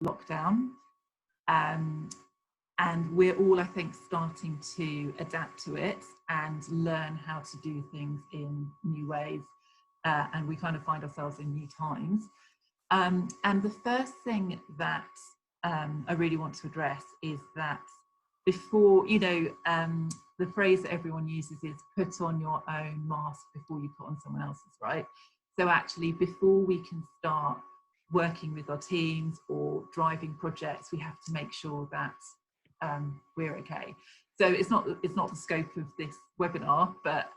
lockdown. And we're all, I think, starting to adapt to it and learn how to do things in new ways. And we kind of find ourselves in new times. And the first thing that I really want to address is that before, the phrase that everyone uses is put on your own mask before you put on someone else's, right? So actually, before we can start working with our teams or driving projects, we have to make sure that we're okay. So it's not the scope of this webinar, but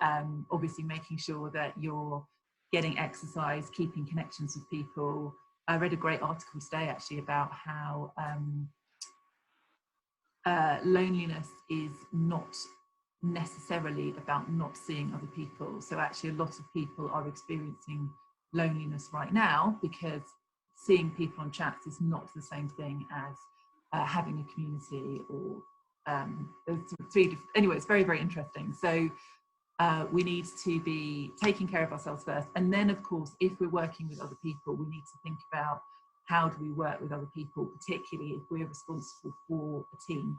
obviously making sure that you're getting exercise, keeping connections with people. I read a great article today actually about how loneliness is not necessarily about not seeing other people. So actually a lot of people are experiencing loneliness right now because seeing people on chats is not the same thing as having a community or anyway, it's very, very interesting. So we need to be taking care of ourselves first. And then, of course, if we're working with other people, we need to think about how do we work with other people, particularly if we're responsible for a team.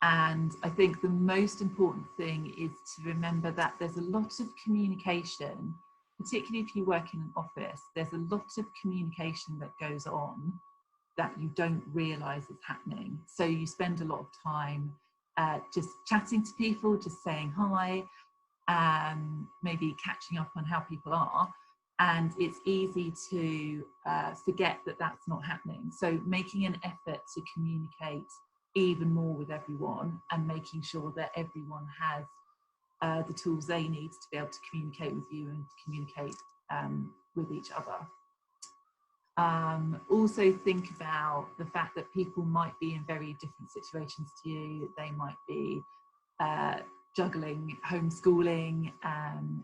And I think the most important thing is to remember that there's a lot of communication, particularly if you work in an office, there's a lot of communication that goes on that you don't realise is happening. So you spend a lot of time just chatting to people, just saying hi, maybe catching up on how people are. And it's easy to forget that that's not happening. So making an effort to communicate even more with everyone and making sure that everyone has the tools they need to be able to communicate with you and to communicate with each other. Also think about the fact that people might be in very different situations to you. They might be juggling homeschooling and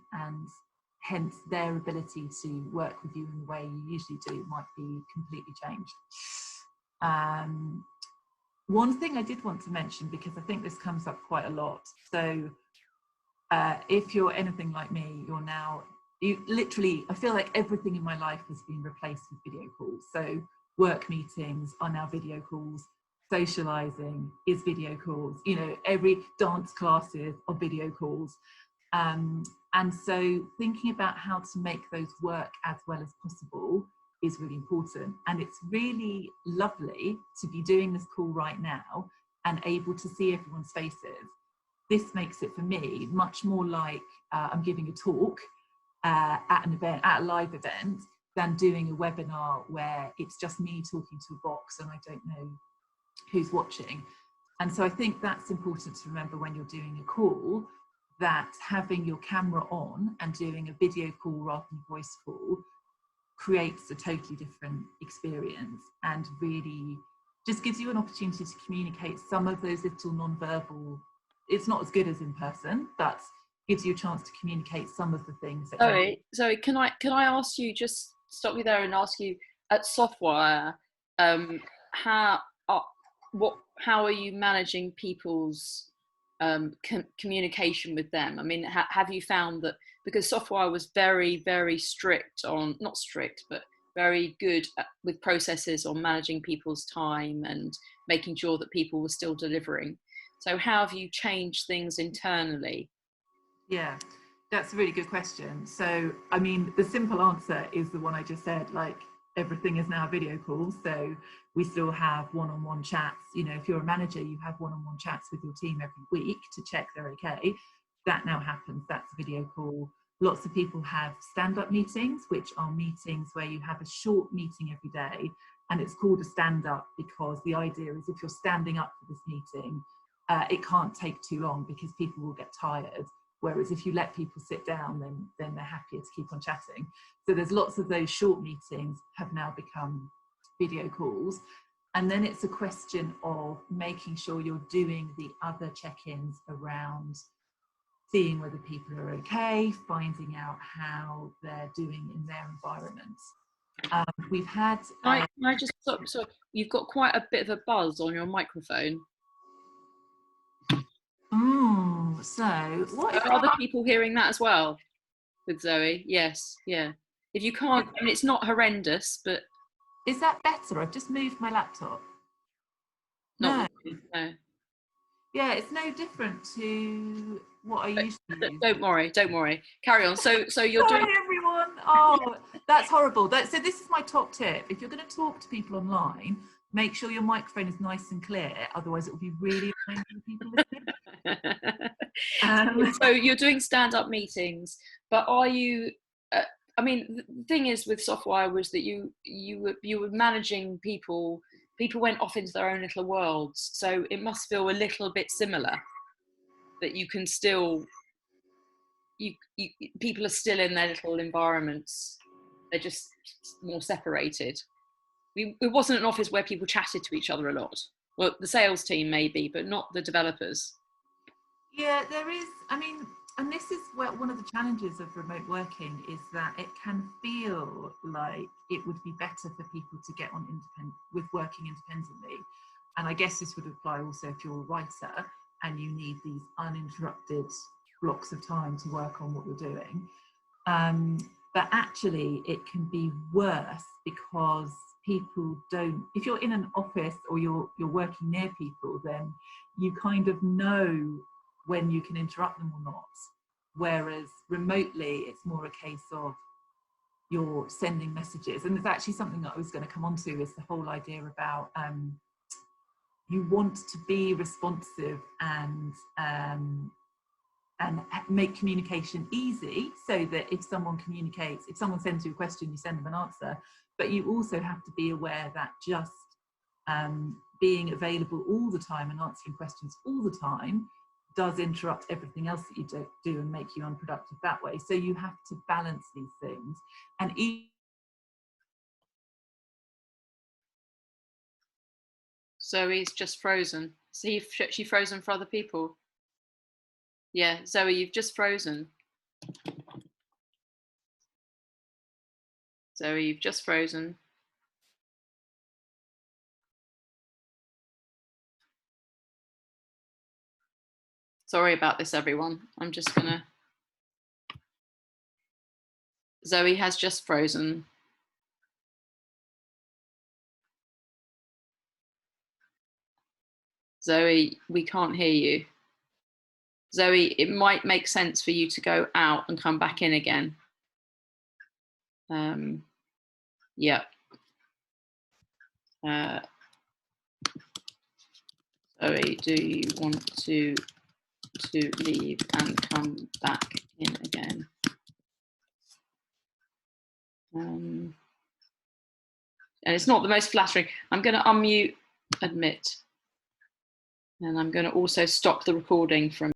hence their ability to work with you in the way you usually do might be completely changed. One thing I did want to mention, because I think this comes up quite a lot. So if you're anything like me, you literally, I feel like everything in my life has been replaced with video calls. So work meetings are now video calls, socializing is video calls, every dance classes are video calls. And so thinking about how to make those work as well as possible is really important. And it's really lovely to be doing this call right now and able to see everyone's faces. This makes it for me much more like I'm giving a talk at an event, at a live event, than doing a webinar where it's just me talking to a box and I don't know who's watching. And so I think that's important to remember when you're doing a call, that having your camera on and doing a video call rather than voice call creates a totally different experience and really just gives you an opportunity to communicate some of those little non-verbal. It's not as good as in person, but gives you a chance to communicate some of the things that Zoe, can I ask you, just stop you there and ask you, at Softwire, how are you managing people's communication with them? I mean, have you found that, because Softwire was very, very strict on, not strict, but very good with processes on managing people's time and making sure that people were still delivering. So how have you changed things internally? Yeah, that's a really good question. So, I mean, the simple answer is the one I just said, like everything is now video calls. So we still have one-on-one chats. If you're a manager, you have one-on-one chats with your team every week to check they're okay. That now happens, that's a video call. Lots of people have stand-up meetings, which are meetings where you have a short meeting every day. And it's called a stand-up because the idea is if you're standing up for this meeting, it can't take too long because people will get tired. Whereas if you let people sit down, then they're happier to keep on chatting. So there's lots of those short meetings have now become video calls. And then it's a question of making sure you're doing the other check-ins around seeing whether people are okay, finding out how they're doing in their environment. We've had... Can I just stop? So you've got quite a bit of a buzz on your microphone. So what are other people hearing that as well with Zoe? Yes, yeah. If you can't, I mean, it's not horrendous, but Is that better? I've just moved my laptop. Not No. really, no. Yeah, it's no different to what I used to use. Don't worry. Carry on. So you're Sorry, doing. everyone. Oh, that's horrible. So this is my top tip. If you're going to talk to people online, make sure your microphone is nice and clear. Otherwise, it will be really annoying for people listening. So you're doing stand-up meetings, but are you? I mean, the thing is with Softwire was that you were managing people. People went off into their own little worlds, so it must feel a little bit similar. That you can still, people are still in their little environments. They're just more separated. It wasn't an office where people chatted to each other a lot. Well, the sales team maybe, but not the developers. Yeah, there is. I mean, and this is where one of the challenges of remote working is that it can feel like it would be better for people to get on with working independently. And I guess this would apply also if you're a writer and you need these uninterrupted blocks of time to work on what you're doing. But actually, it can be worse because people don't. If you're in an office or you're working near people, then you kind of know when you can interrupt them or not. Whereas remotely, it's more a case of you're sending messages. And it's actually something that I was going to come on to is the whole idea about you want to be responsive and make communication easy, so that if someone communicates, if someone sends you a question, you send them an answer. But you also have to be aware that just being available all the time and answering questions all the time does interrupt everything else that you do and make you unproductive that way. So you have to balance these things. And Zoe's just frozen. See if she frozen for other people. Yeah, Zoe, you've just frozen. Zoe, you've just frozen. Sorry about this, everyone. I'm just gonna. Zoe has just frozen. Zoe, we can't hear you. Zoe, it might make sense for you to go out and come back in again. Yeah. Zoe, do you want to leave and come back in again? And it's not the most flattering. I'm going to unmute, admit, and I'm going to also stop the recording from